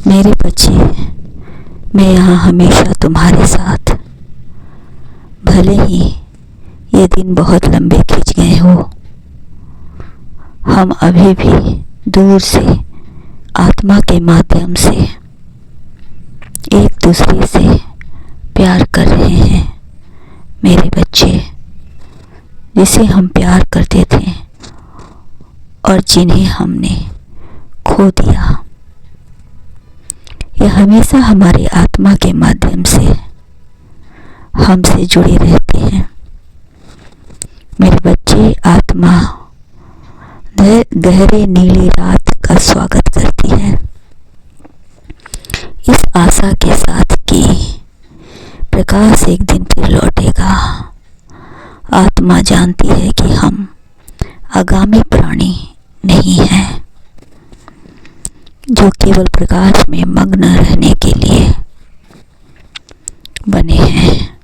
मेरे बच्चे, मैं यहाँ हमेशा तुम्हारे साथ। भले ही ये दिन बहुत लंबे खिंच गए हो, हम अभी भी दूर से आत्मा के माध्यम से एक दूसरे से प्यार कर रहे हैं। मेरे बच्चे, जिसे हम प्यार करते थे और जिन्हें हमने खो दिया, ये हमेशा हमारी आत्मा के माध्यम से हमसे जुड़े रहते हैं। मेरे बच्चे, आत्मा गहरे नीली रात का स्वागत करती है, इस आशा के साथ कि प्रकाश एक दिन फिर लौटेगा। आत्मा जानती है कि हम आगामी प्राणी नहीं हैं जो केवल प्रकाश में मग्न रहने के लिए बने हैं,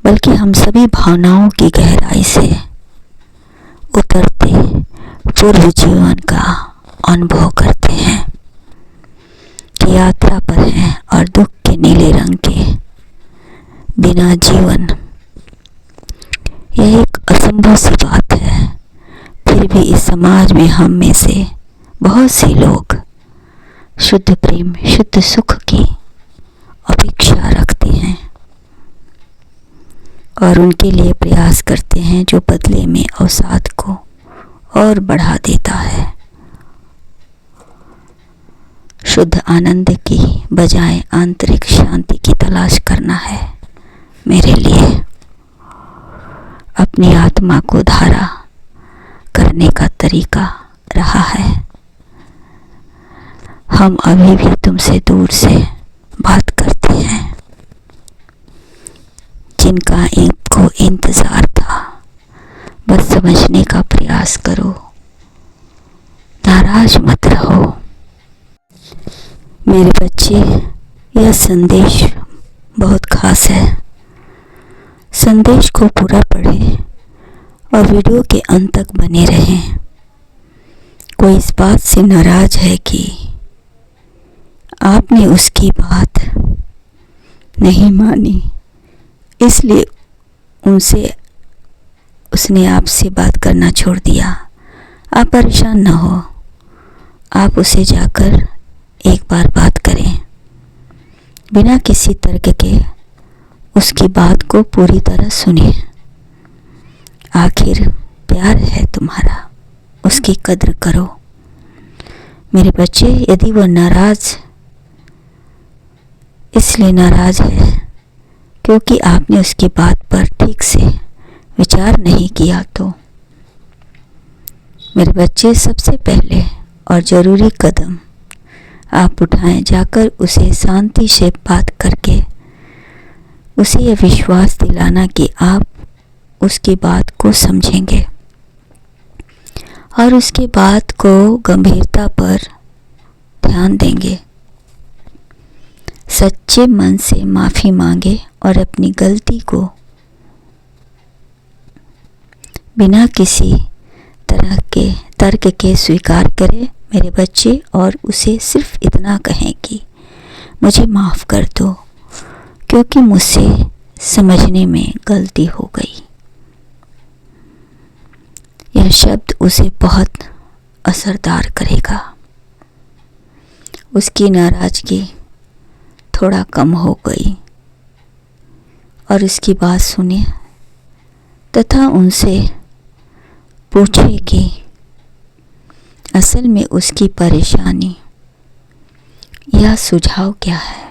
बल्कि हम सभी भावनाओं की गहराई से उतरते पूर्व जीवन का अनुभव करते हैं कि यात्रा पर हैं और दुख के नीले रंग के बिना जीवन, यह एक असंभव सी बात है। फिर भी इस समाज में हम में से बहुत से लोग शुद्ध प्रेम, शुद्ध सुख की अपेक्षा रखते हैं और उनके लिए प्रयास करते हैं, जो बदले में अवसाद को और बढ़ा देता है। शुद्ध आनंद की बजाय आंतरिक शांति की तलाश करना है मेरे लिए अपनी आत्मा को धारा करने का तरीका रहा है। हम अभी भी तुमसे दूर से बात करते हैं, जिनका इनको इंतजार था। बस समझने का प्रयास करो, नाराज मत रहो। मेरे बच्चे, यह संदेश बहुत खास है। संदेश को पूरा पढ़ें और वीडियो के अंत तक बने रहें। कोई इस बात से नाराज है कि आपने उसकी बात नहीं मानी, इसलिए उसने आपसे बात करना छोड़ दिया। आप परेशान न हो, आप उसे जाकर एक बार बात करें, बिना किसी तर्क के उसकी बात को पूरी तरह सुने। आखिर प्यार है तुम्हारा, उसकी कद्र करो। मेरे बच्चे, यदि वह नाराज इसलिए नाराज है क्योंकि आपने उसकी बात पर ठीक से विचार नहीं किया, तो मेरे बच्चे, सबसे पहले और ज़रूरी कदम आप उठाएं, जाकर उसे शांति से बात करके उसे यह विश्वास दिलाना कि आप उसकी बात को समझेंगे और उसकी बात को गंभीरता पर ध्यान देंगे। सच्चे मन से माफ़ी मांगे और अपनी गलती को बिना किसी तरह के तर्क के स्वीकार करें मेरे बच्चे, और उसे सिर्फ इतना कहें कि मुझे माफ़ कर दो क्योंकि मुझसे समझने में गलती हो गई। यह शब्द उसे बहुत असरदार करेगा। उसकी नाराज़गी थोड़ा कम हो गई और उसकी बात सुने तथा उनसे पूछे कि असल में उसकी परेशानी या सुझाव क्या है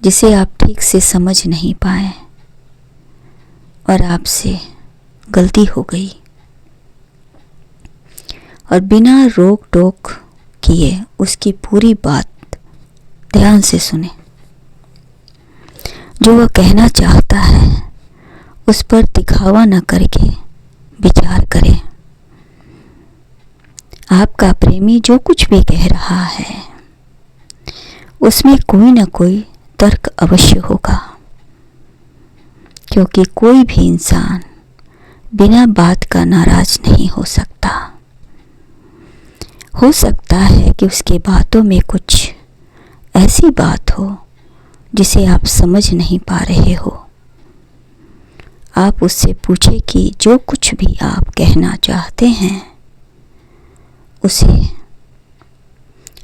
जिसे आप ठीक से समझ नहीं पाए और आपसे गलती हो गई, और बिना रोक टोक किए उसकी पूरी बात ध्यान से सुने। जो वह कहना चाहता है उस पर दिखावा न करके विचार करें। आपका प्रेमी जो कुछ भी कह रहा है उसमें कोई न कोई तर्क अवश्य होगा, क्योंकि कोई भी इंसान बिना बात का नाराज नहीं हो सकता। हो सकता है कि उसके बातों में कुछ ऐसी बात हो जिसे आप समझ नहीं पा रहे हो। आप उससे पूछे कि जो कुछ भी आप कहना चाहते हैं उसे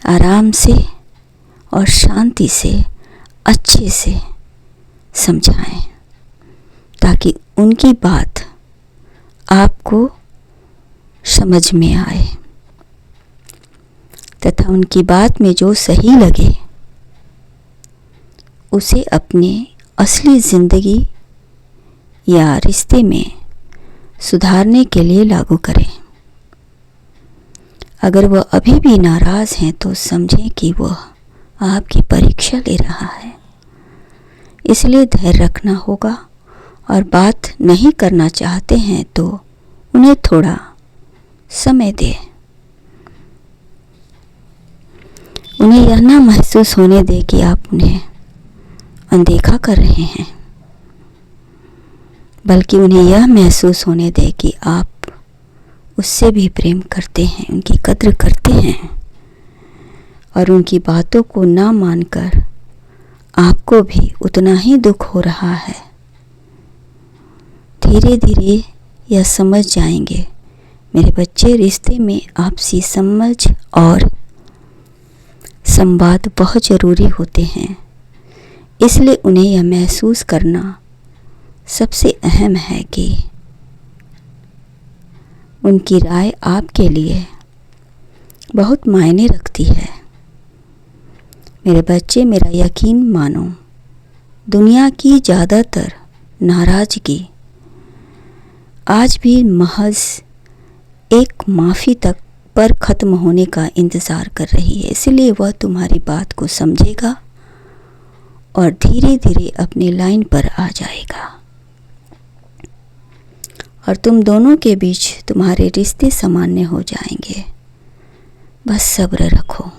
आराम से और शांति से अच्छे से समझाएं, ताकि उनकी बात आपको समझ में आए तथा उनकी बात में जो सही लगे उसे अपने असली ज़िंदगी या रिश्ते में सुधारने के लिए लागू करें। अगर वह अभी भी नाराज़ हैं तो समझें कि वह आपकी परीक्षा ले रहा है, इसलिए धैर्य रखना होगा। और बात नहीं करना चाहते हैं तो उन्हें थोड़ा समय दें। उन्हें यह ना महसूस होने दें कि आप उन्हें अनदेखा कर रहे हैं, बल्कि उन्हें यह महसूस होने दें कि आप उससे भी प्रेम करते हैं, उनकी कद्र करते हैं और उनकी बातों को ना मानकर आपको भी उतना ही दुख हो रहा है। धीरे धीरे यह समझ जाएंगे मेरे बच्चे, रिश्ते में आपसी समझ और संवाद बहुत ज़रूरी होते हैं। इसलिए उन्हें यह महसूस करना सबसे अहम है कि उनकी राय आपके लिए बहुत मायने रखती है। मेरे बच्चे, मेरा यकीन मानो, दुनिया की ज़्यादातर नाराज़गी आज भी महज एक माफ़ी तक पर ख़त्म होने का इंतज़ार कर रही है। इसलिए वह तुम्हारी बात को समझेगा और धीरे धीरे अपनी लाइन पर आ जाएगा और तुम दोनों के बीच तुम्हारे रिश्ते सामान्य हो जाएंगे। बस सब्र रखो।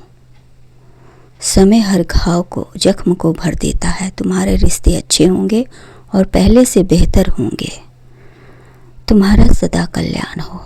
समय हर घाव को, जख्म को भर देता है। तुम्हारे रिश्ते अच्छे होंगे और पहले से बेहतर होंगे। तुम्हारा सदा कल्याण हो।